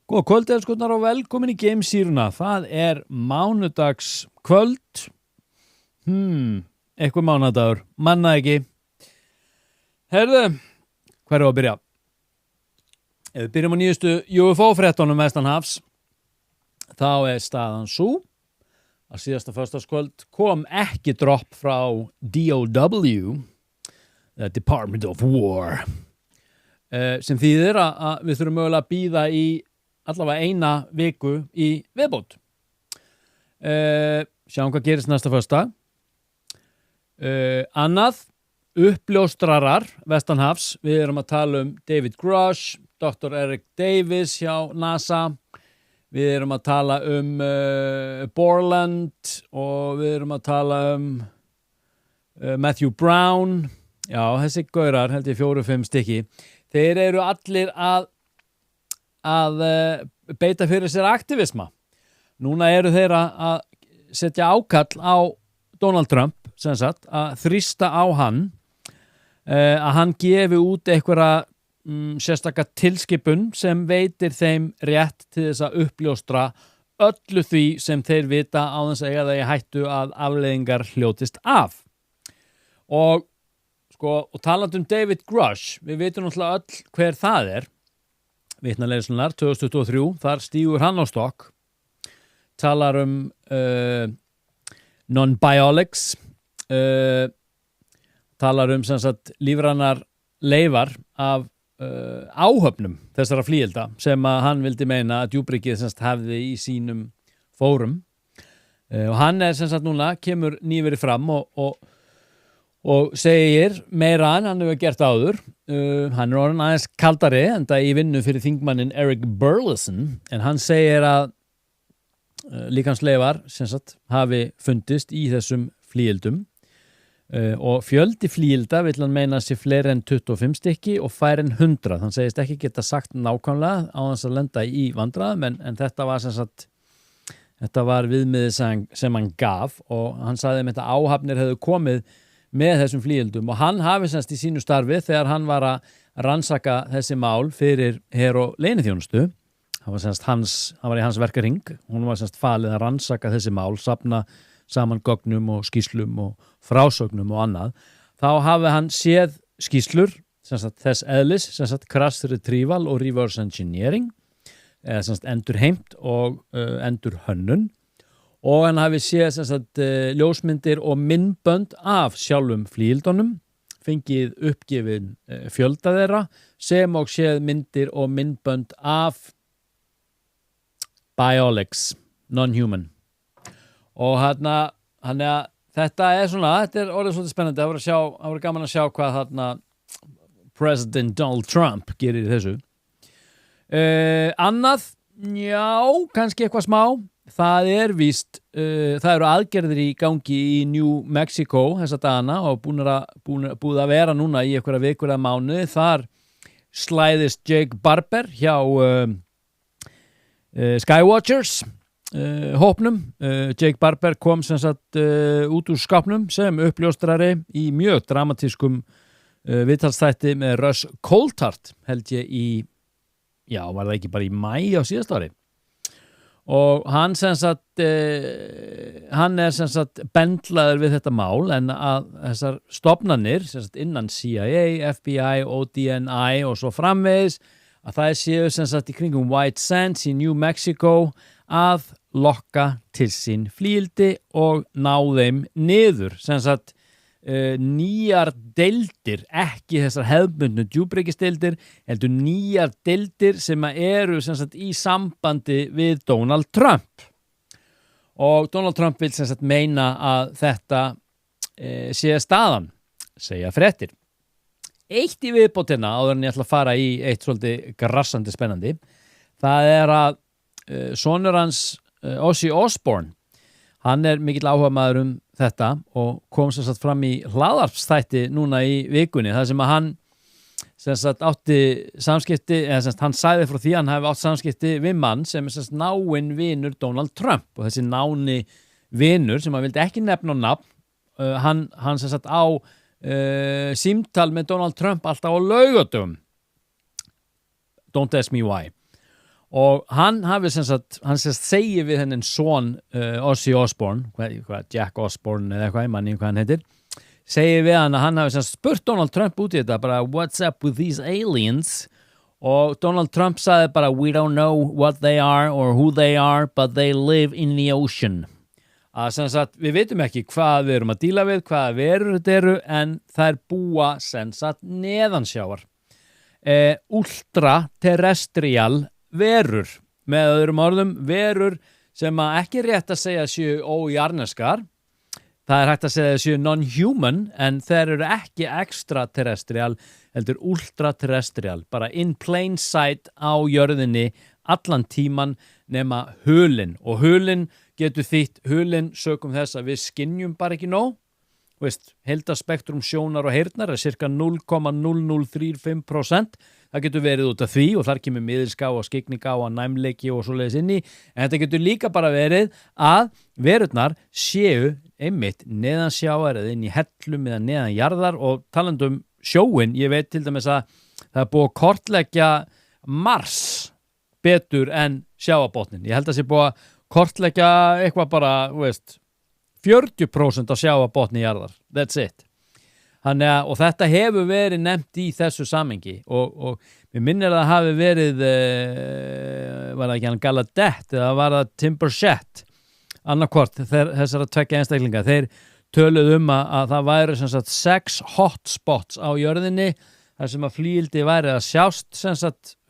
Góða kvöld, elskurnar, og velkomin í Gamesýruna. Það mánudags kvöld. Eitthvað mánudagur. Manna ekki. Herðu, hver að byrja? Ef við byrjum á nýjustu UFO-fréttunum vestanhafs, þá staðan sú að síðasta föstudagskvöld kom ekki dropp frá DOW, the Department of War, sem þýðir að við þurfum mögulega að bíða í allavega eina viku í viðbót. Sjáum hvað gerist næsta föstudag. Annað, uppljóstrarar vestanhafs. Við erum að tala David Grush, Dr. Eric Davis hjá NASA. Við erum að tala Borland og við erum að tala Matthew Brown. Já, þessi gaurar, held ég 4-5 stykki. Þeir eru allir að beita fyrir sér aktivisma. Núna eru þeir að setja ákall á Donald Trump, sem sagt, að þrýsta á hann, að hann gefi út einhverja sérstaka tilskipun sem veitir þeim rétt til þess að uppljóstra öllu því sem þeir vita á þess að eiga það í hættu að afleiðingar hljótist af. Og talandi David Grush, við vitum náttúrulega öll hver það vitnaleiðslunar 2023, þar stígur hann á stokk, talar non-biolics, talar sem sagt lífrænar leifar af áhöfnum þessara flygilda sem að hann vildi meina að djúpryggið sem sagt hefði í sínum fórum, og hann sem sagt núna kemur nýverið fram og segir meira en hann hefur gert áður. Hann orðinn aðeins kaldari enda í vinnu fyrir þingmanninn Eric Burleson, en hann segir að líkamsleifar sem sagt hafi fundist í þessum flygildum, og fjöldi flygilda vill hann meina sér fleiri en 25 stykki og fær en 100. Hann segist ekki geta sagt nákvæmlega á þess að lenda í vandræðum, en þetta var sem sagt viðmiðið sem hann gaf, og hann sagði að áhafnir hefðu komið með þessum flygildum, og hann hafi semst í sínu starfi þegar hann var að rannsaka þessi mál fyrir her- og leyniþjónustu. Hann var í hans verkahring. Hún var semst falið að rannsaka þessi mál, safna saman gögnum og skýrslum og frásögnum og annað. Þá hafi hann séð skýrslur semst þess eðlis, semst crash retrieval og reverse engineering, semst endurheimt og endurhönnun. Og hann hafi séð sem sagt ljósmyndir og myndbönd af sjálfum flygildunum, fengið uppgefin fjölda þeirra, sem og séð myndir og myndbönd af biolics, non-human. Og hann að þetta þetta orðið svolítið spennandi. Það var gaman að sjá hvað President Donald Trump gerir í þessu. Annað, já, kannski eitthvað smá. Það víst, það eru aðgerðir í gangi í New Mexico þessa dagana og búið að vera núna í einhverja vikur eða mánuði. Þar slæðist Jake Barber hjá Skywatchers hópnum. Jake Barber kom sem sagt út úr skápnum sem uppljóstrari í mjög dramatískum viðtalsþætti með Russ Coulthart, held ég var það ekki bara í maí á síðasta ári. Og hann sem sagt hann sem sagt bendlaður við þetta mál, en að þessar stofnanir sem sagt innan CIA, FBI, ODNI og svo framvegis, að það séu sem sagt í kringum White Sands í New Mexico að lokka til sín flygildi og ná þeim niður, sem sagt nýjar deildir, ekki þessar hefðbundnu djúpryggisdeildir, heldur nýjar deildir sem eru sem sagt í sambandi við Donald Trump. Og Donald Trump vil sem sagt meina að þetta sé staðan, segja fréttir. Eitt í viðbótina áður en ég ætla að fara í eitt svolítið grassandi spennandi. Það að sonur hans Ozzy Osbourne, hann mikill áhugamaður þetta og kom sem sagt fram í hlaðvarpsþætti núna í vikunni, þar sem að hann sem sagt átti samskipti, eða sem sagt hann sagði frá því að hann hefði átt samskipti við mann sem sem sagt náinn vinur Donald Trump, og þessi náni vinur sem hann vildi ekki nefna á nafn, hann sem sagt á símtal með Donald Trump alltaf á laugardögum. Don't ask me why. og hann segir við hennin son Ozzy Osbourne, hvað, Jack Osbourne eða eitthvað, ég manni hvað hann heitir, segir við hann að hann hafi spurt Donald Trump út í þetta, bara what's up with these aliens, og Donald Trump sagði bara we don't know what they are or who they are, but they live in the ocean. Að sem sagt, við veitum ekki hvað við erum að díla við, hvaða verur þetta eru, en þær búa sem sagt neðansjávar. Ultraterrestrial verur, með öðrum orðum verur sem að ekki er rétt að segja séu ójarneskar, það hægt að segja séu non-human, en þeir eru ekki extraterrestrial, heldur ultraterrestrial, bara in plain sight á jörðinni allan tíman nema hulin, og hulin getur þýtt hulin sökum þess að við skynjum bara ekki nóg, heildarspektrum sjónar og heyrnar er cirka 0,0035%, það getur verið út af því og þar kemur miðilská og skikninga og næmleiki og svoleiðis inni, en þetta getur líka bara verið að verurnar séu einmitt neðansjávar eða inn í hellum eða neðan jarðar, og talandum sjóin, ég veit til dæmis að það er búið að kortleggja Mars betur en sjávarbotnin, ég held að það sé búið að kortleggja eitthvað bara, 40% af sjávarbotni jarðar, that's it. Þannig að, og þetta hefur verið nefnt í þessu samhengi, og mér minnir að það hafi verið, var það ekki hann Gallaudet eða var það Timbershett, annarkvort þessara tveggja einstaklinga, þeir töluðu að það væri sem sagt 6 hotspots á jörðinni, þar sem að flíildi væri að sjást sem sagt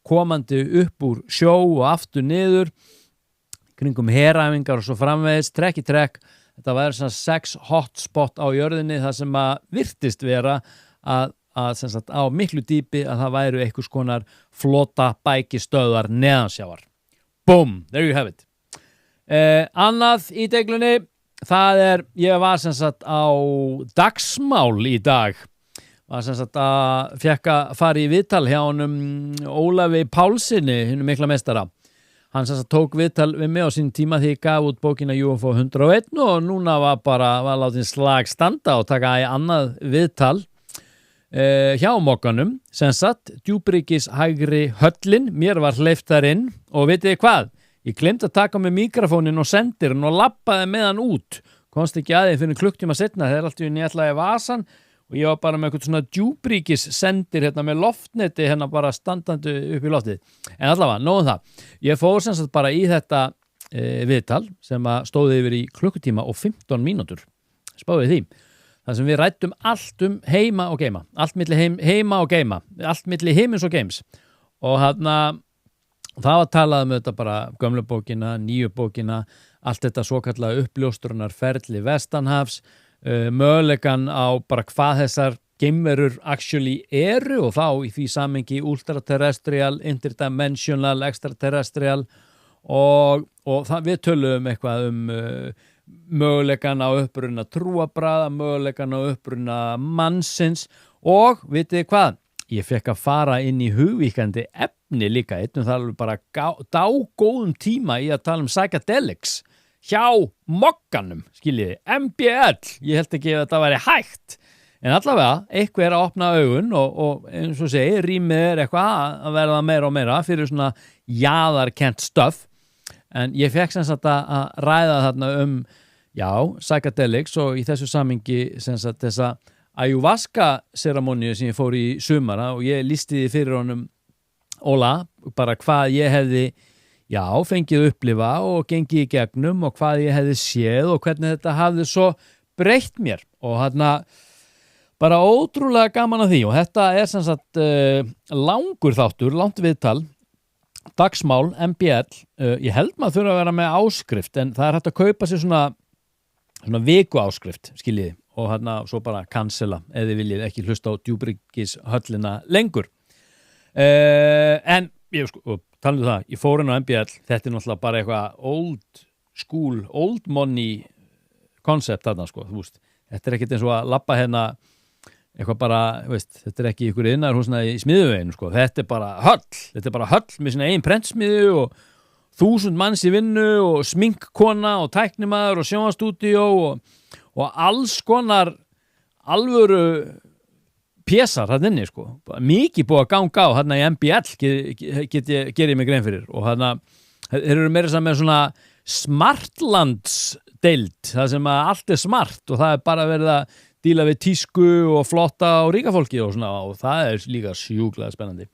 komandi upp úr sjó og aftur niður, kringum heræfingar og svo framvegis, trekk í trekk. Þetta væri svona 6 hotspot á jörðinni, það sem að virtist vera að sem sagt, á miklu dýpi að það væru einhvers konar flota bækistöðvar neðansjávar. Boom, there you have it. Annað í deiglunni, það ég var sem sagt á dagsmál í dag, var sem sagt að fékk að fara í viðtal hjá honum Ólafi Pálssyni, hinum mikla meistara. Hann sem sagt tók viðtal við mig á sín tíma því ég gaf út bókina UFO 101 og núna var látin slag standa og taka í annað viðtal hjá mokkanum, sem sagt djúpríkis hægri höllin, mér var hleypt þar inn og vitið þið hvað? Ég glemdi að taka með mikrofónin og sendirinn og labbaði með hann út, komst ekki aðeins fyrir klukktíma setna, þegar allt í henni ætlaði vasan og ég var bara með eitthvað svona djúpríkis sendir hérna með loftneti hérna bara standandi upp í loftið. En allavega, nóðum það. Ég fór sem sagt bara í þetta viðtal sem að stóði yfir í klukkutíma og 15 mínútur. Spáðið því. Það sem við rættum allt heima og geima. Allt milli heima og geima. Allt milli heimins og geims. Og það var talað þetta bara gömlu bókina, nýju bókina, allt þetta svokallaða uppljóstrunarferli vestanhafs, möguleikan á bara hvað þessar geimverur actually eru og þá í því samhengi ultraterrestrial, interdimensional, extraterrestrial og við töluðum eitthvað möguleikan á uppruna trúarbragða, möguleikan á uppruna mannsins og vitið hvað? Ég fekk að fara inn í hugvíkandi efni líka, það alveg bara dágóðum tíma í að tala psychedelics hjá mokkanum, skiljiði, MBL, ég held ekki að þetta væri hægt, en allavega, eitthvað að opna augun og eins og segi, rýmið eitthvað að verða meira og meira fyrir svona jaðarkennt stöf, en ég fekk sem sagt að ræða þarna psychedelics og í þessu samhengi sem sagt þessa ayahuasca-seremoníu sem ég fór í sumara og ég lýsti því fyrir honum Óla, bara hvað ég hefði fengið upplifa og gengið í gegnum og hvað ég hefði séð og hvernig þetta hafði svo breytt mér og bara ótrúlega gaman að því og þetta sem sagt langur þáttur, langt viðtal, dagsmál, MBL, ég held maður þurfa að vera með áskrift en það hægt að kaupa sér svona viku áskrift, skiljiði og svo bara cancela ef þið viljið ekki hlusta á djúpríkis höllina lengur en ég talum það, ég fór inn á MBL, þetta náttúrulega bara eitthvað old school, old money concept þarna þetta ekkert eins og að labba eitthvað bara, þetta ekki ykkur innarhúsna í smiðuveginu þetta bara höll með sinna eigin prentsmiðu og 1000 manns í vinnu og sminkkona og tæknimaður og sjónvarpsstúdíó og alls konar alvöru pésar hann inni sko, mikið búið að ganga á hann í MBL ger ég mig grein fyrir og hann þeir eru meira saman með svona smartlandsdeild, það sem að allt smart og það bara verið að díla við tísku og flotta og ríka fólki og svona og það líka sjúklega spennandi.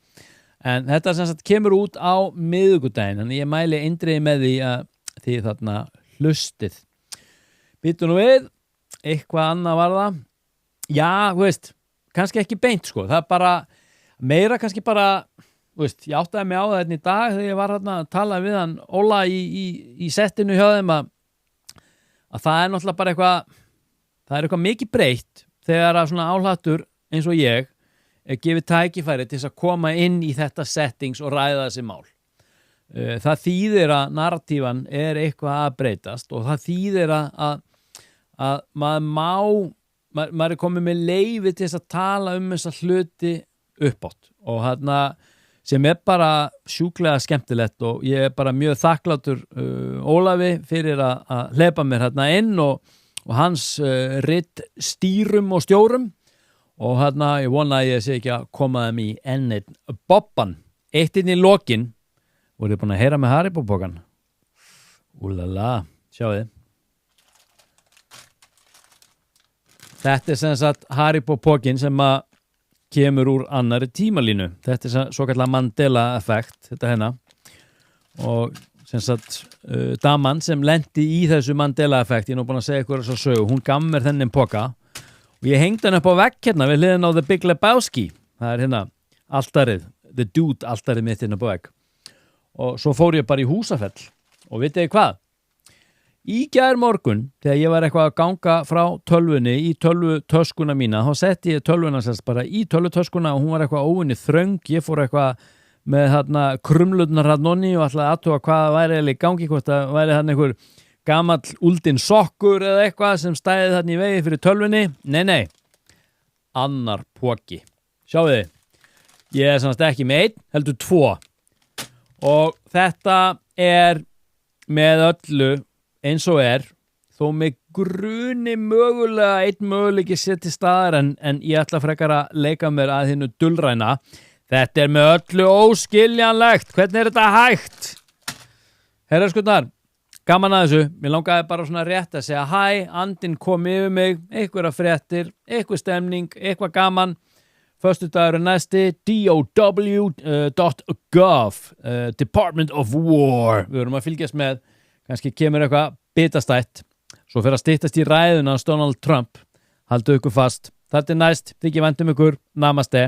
En þetta sem sagt kemur út á miðvikudaginn, þannig ég mæli eindregið með því að þið þarna hlustið. Býtu nú við, eitthvað annað var það. Já, þú veist, kannski ekki beint sko, það bara meira kannski bara, þú veist, ég áttaði mig á það hérna í dag þegar ég var hérna að tala við hann Óla í settinu hjá þeim að það náttúrulega bara eitthvað mikið breytt þegar að svona áhlattur eins og ég gefið tækifæri til þess að koma inn í þetta settings og ræða þessi mál. Það þýðir að narratífan eitthvað að breytast og það þýðir að maður komið með leyfi til þess að tala þessa hluti uppátt og hérna sem bara sjúklega skemmtilegt og ég bara mjög þakklátur Ólafi fyrir að hleypa mér hérna inn og hans ritt stýrum og stjórum og hérna ég vona að ég sé ekki að koma þeim í ennið bobban. Eitt inn í lokin voruð búin að heyra með Haribo-pokan. Úlala, sjáðu. Þetta sem sagt Haribo-pokin sem að kemur úr annari tímalínu. Þetta svo kallar Mandela-effekt, þetta hérna. Og sem sagt daman sem lenti í þessu Mandela-effekt, ég er nú búin að segja ykkur þess að sögu, hún gaf mér þennan poka og ég hengdi hann upp á vegg hérna við hliðina á The Big Lebowski. Það hérna altarið, The Dude altarið mitt hérna á vegg. Og svo fór ég bara í Húsafell og vitið þið hvað? Í gærmorgun, þegar ég var eitthvað að ganga frá tölvunni í tölvutöskuna mína, þá setti ég tölvuna sérst bara í tölvutöskuna og hún var eitthvað óvinni þröng, ég fór eitthvað með þarna krumlurnar hannonni og ætlaði að athuga hvað væri eða í gangi, hvort það væri þarna einhver gamall úldinn sokkur eða eitthvað sem stæði þarna í vegi fyrir tölvunni. Nei, annar poki. Sjáu þið, ég sannast ekki með einn, heldur 2. Og þetta með öllu eins og þó með gruni mögulega einn möguleiki sér til staðar en ég ætla frekar að leika mér að hinnu dulræna. Þetta með öllu óskiljanlegt. Hvernig þetta hægt? Herra skutnar, gaman að þessu. Mér langaði bara svona rétt að segja hæ, andinn kom yfir mig, einhverja fréttir, eitthvað stemning, eitthvað gaman. Föstudagur næsti, DOW.gov, Department of War. Við verum að fylgjast með, kannski kemur eitthvað bitastætt. Svo fyrir að styttast í ræðuna Donald Trump. Haldu ykkur fast. Þar til næst, þykir vænt ykkur. Namaste.